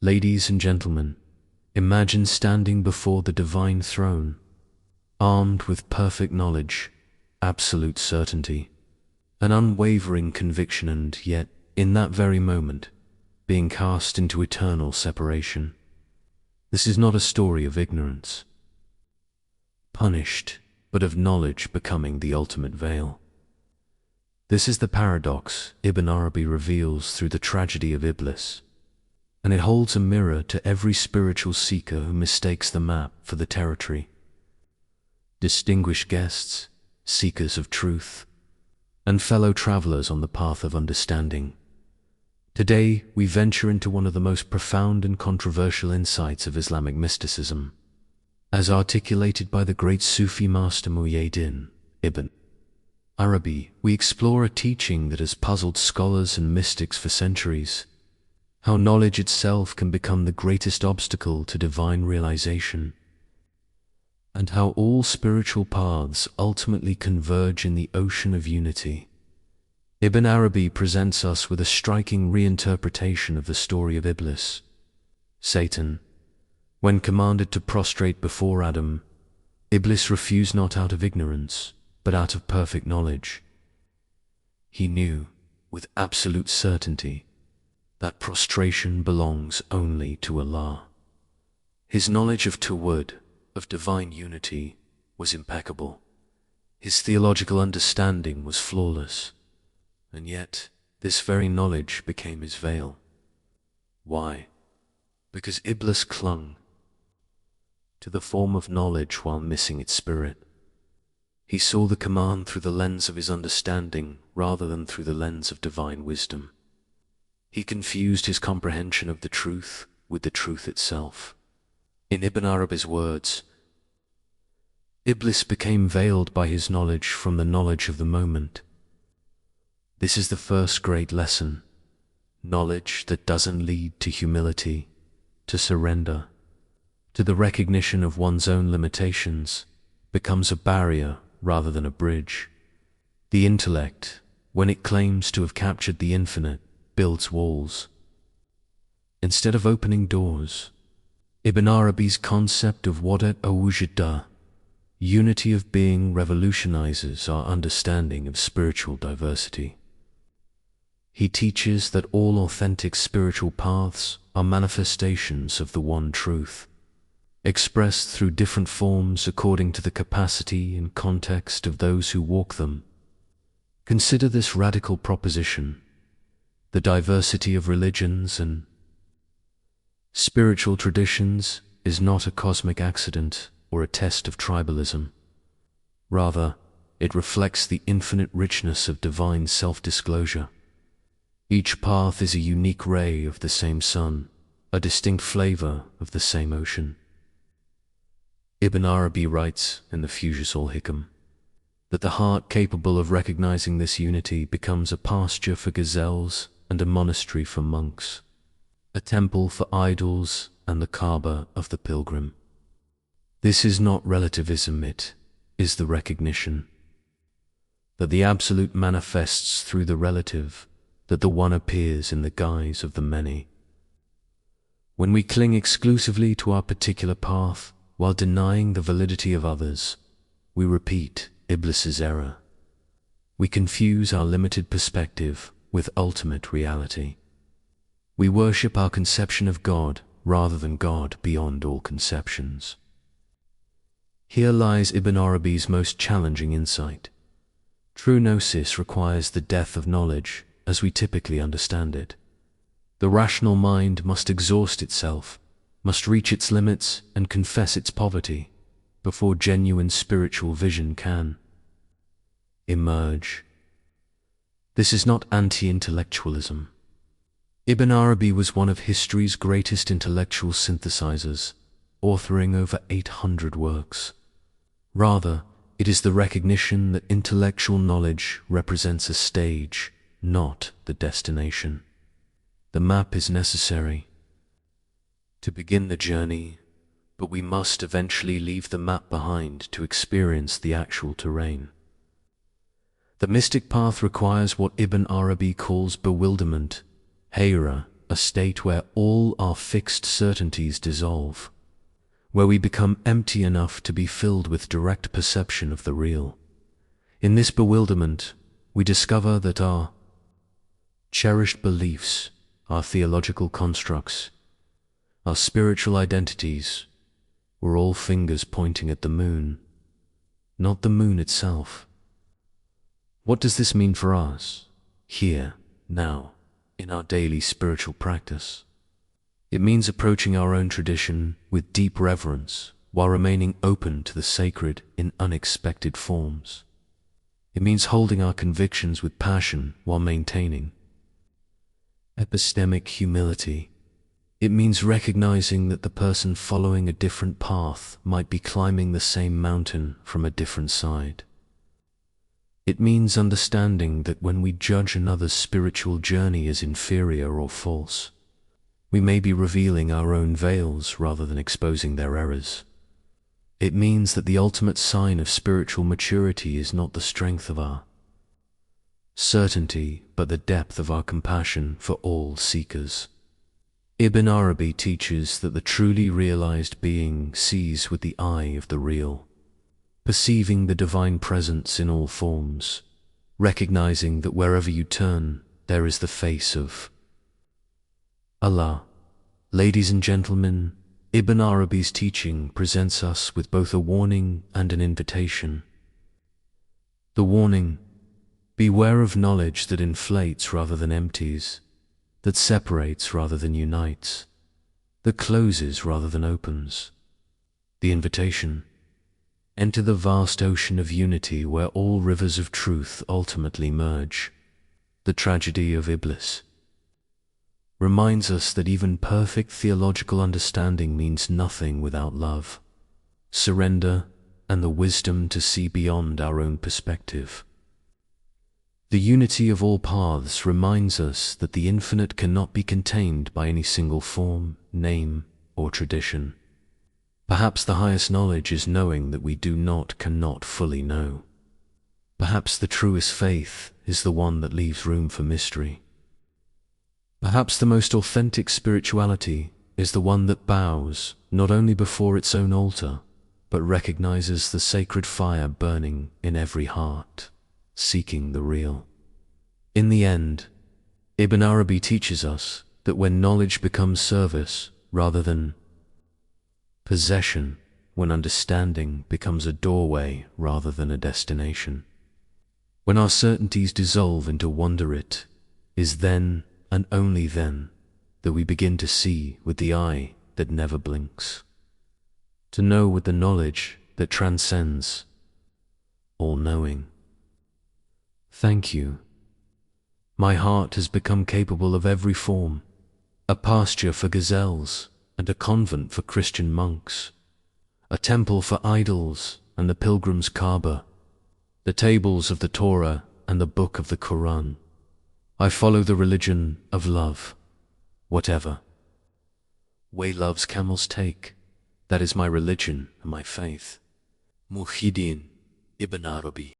Ladies and gentlemen, imagine standing before the divine throne, armed with perfect knowledge, absolute certainty, an unwavering conviction, and yet, in that very moment, being cast into eternal separation. This is not a story of ignorance, punished, but of knowledge becoming the ultimate veil. This is the paradox Ibn Arabi reveals through the tragedy of Iblis, and it holds a mirror to every spiritual seeker who mistakes the map for the territory. Distinguished guests, seekers of truth, and fellow travelers on the path of understanding, today we venture into one of the most profound and controversial insights of Islamic mysticism, as articulated by the great Sufi master Muhyiddin Ibn Arabi. We explore a teaching that has puzzled scholars and mystics for centuries: how knowledge itself can become the greatest obstacle to divine realization, and how all spiritual paths ultimately converge in the ocean of unity. Ibn Arabi presents us with a striking reinterpretation of the story of Iblis. Satan, when commanded to prostrate before Adam, Iblis refused not out of ignorance, but out of perfect knowledge. He knew, with absolute certainty, that prostration belongs only to Allah. His knowledge of Tawhid, of divine unity, was impeccable. His theological understanding was flawless, and yet this very knowledge became his veil. Why? Because Iblis clung to the form of knowledge while missing its spirit. He saw the command through the lens of his understanding rather than through the lens of divine wisdom. He confused his comprehension of the truth with the truth itself. In Ibn Arabi's words, Iblis became veiled by his knowledge from the knowledge of the moment. This is the first great lesson. Knowledge that doesn't lead to humility, to surrender, to the recognition of one's own limitations, becomes a barrier rather than a bridge. The intellect, when it claims to have captured the infinite, builds walls instead of opening doors. Ibn Arabi's concept of wadat-al-wujud, unity of being, revolutionizes our understanding of spiritual diversity. He teaches that all authentic spiritual paths are manifestations of the one truth, expressed through different forms according to the capacity and context of those who walk them. Consider this radical proposition: the diversity of religions and spiritual traditions is not a cosmic accident or a test of tribalism. Rather, it reflects the infinite richness of divine self-disclosure. Each path is a unique ray of the same sun, a distinct flavor of the same ocean. Ibn Arabi writes in the Fushus al-Hikam that the heart capable of recognizing this unity becomes a pasture for gazelles and a monastery for monks, a temple for idols and the Kaaba of the pilgrim. This is not relativism, it is the recognition that the absolute manifests through the relative, that the one appears in the guise of the many. When we cling exclusively to our particular path while denying the validity of others, we repeat Iblis's error. We confuse our limited perspective with ultimate reality. We worship our conception of God rather than God beyond all conceptions. Here lies Ibn Arabi's most challenging insight. True gnosis requires the death of knowledge as we typically understand it. The rational mind must exhaust itself, must reach its limits and confess its poverty before genuine spiritual vision can emerge. This is not anti-intellectualism. Ibn Arabi was one of history's greatest intellectual synthesizers, authoring over 800 works. Rather, it is the recognition that intellectual knowledge represents a stage, not the destination. The map is necessary to begin the journey, but we must eventually leave the map behind to experience the actual terrain. The mystic path requires what Ibn Arabi calls bewilderment, hayra, a state where all our fixed certainties dissolve, where we become empty enough to be filled with direct perception of the real. In this bewilderment, we discover that our cherished beliefs, our theological constructs, our spiritual identities were all fingers pointing at the moon, not the moon itself. What does this mean for us, here, now, in our daily spiritual practice? It means approaching our own tradition with deep reverence while remaining open to the sacred in unexpected forms. It means holding our convictions with passion while maintaining epistemic humility. It means recognizing that the person following a different path might be climbing the same mountain from a different side. It means understanding that when we judge another's spiritual journey as inferior or false, we may be revealing our own veils rather than exposing their errors. It means that the ultimate sign of spiritual maturity is not the strength of our certainty, but the depth of our compassion for all seekers. Ibn Arabi teaches that the truly realized being sees with the eye of the real, perceiving the divine presence in all forms, recognizing that wherever you turn, there is the face of Allah. Ladies and gentlemen, Ibn Arabi's teaching presents us with both a warning and an invitation. The warning: beware of knowledge that inflates rather than empties, that separates rather than unites, that closes rather than opens. The invitation: enter the vast ocean of unity where all rivers of truth ultimately merge. The tragedy of Iblis reminds us that even perfect theological understanding means nothing without love, surrender, and the wisdom to see beyond our own perspective. The unity of all paths reminds us that the infinite cannot be contained by any single form, name, or tradition. Perhaps the highest knowledge is knowing that we cannot fully know. Perhaps the truest faith is the one that leaves room for mystery. Perhaps the most authentic spirituality is the one that bows not only before its own altar, but recognizes the sacred fire burning in every heart, seeking the real. In the end, Ibn Arabi teaches us that when knowledge becomes service rather than possession, when understanding becomes a doorway rather than a destination, when our certainties dissolve into wonder, it is then and only then that we begin to see with the eye that never blinks, to know with the knowledge that transcends all knowing. Thank you. My heart has become capable of every form, a pasture for gazelles and a convent for Christian monks, a temple for idols and the pilgrim's Kaaba, the tables of the Torah and the book of the Quran. I follow the religion of love, whatever way love's camels take. That is my religion and my faith. Muhyiddin Ibn Arabi.